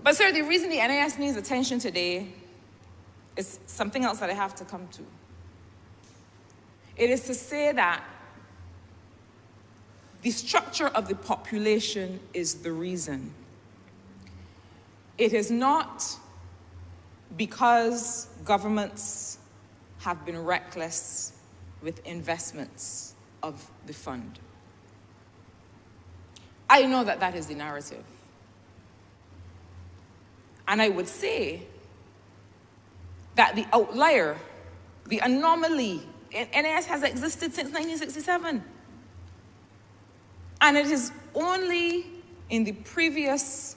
But sir, the reason the NIS needs attention today is something else that I have to come to. It is to say that the structure of the population is the reason. It is not because governments have been reckless with investments of the fund. I know that that is the narrative. And I would say that the outlier, the anomaly, NIS has existed since 1967. And it is only in the previous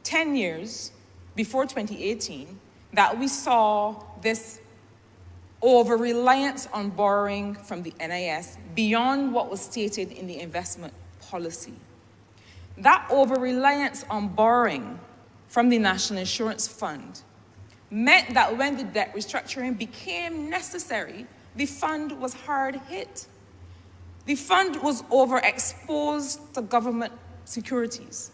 10 years, before 2018, that we saw this over-reliance on borrowing from the NIS beyond what was stated in the investment policy. That over-reliance on borrowing from the National Insurance Fund meant that when the debt restructuring became necessary, the fund was hard hit. The fund was overexposed to government securities.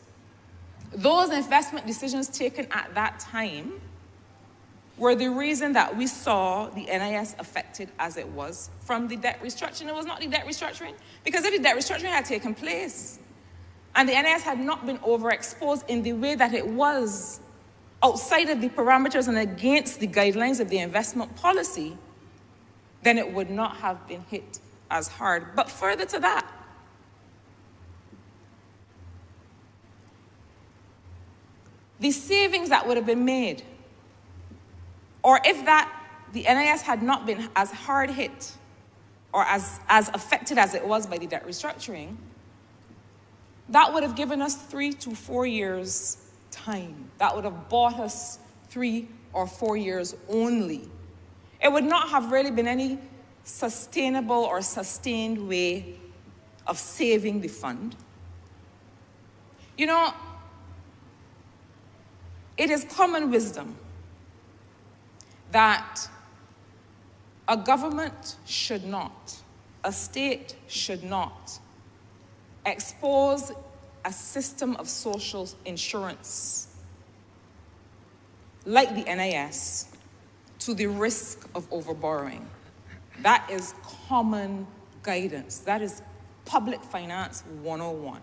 Those investment decisions taken at that time were the reason that we saw the NIS affected as it was from the debt restructuring. It was not the debt restructuring, because if the debt restructuring had taken place and the NIS had not been overexposed in the way that it was outside of the parameters and against the guidelines of the investment policy, then it would not have been hit as hard. But further to that, the savings that would have been made, or if that the NIS had not been as hard hit or as affected as it was by the debt restructuring, that would have given us 3 to 4 years time. That would have bought us 3 or 4 years only. It would not have really been any sustainable or sustained way of saving the fund. You know, it is common wisdom that a government should not, a state should not expose a system of social insurance like the NIS to the risk of overborrowing. That is common guidance. That is public finance 101.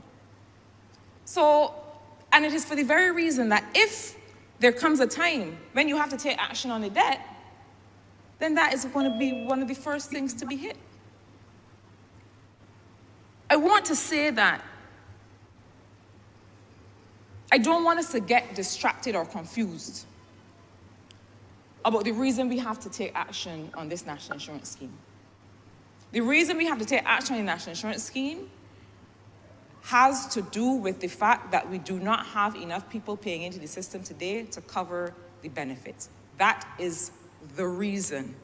So, and it is for the very reason that if there comes a time when you have to take action on the debt, then that is going to be one of the first things to be hit. I want to say that I don't want us to get distracted or confused about the reason we have to take action on this national insurance scheme. The reason we have to take action on the national insurance scheme has to do with the fact that we do not have enough people paying into the system today to cover the benefits. That is the reason.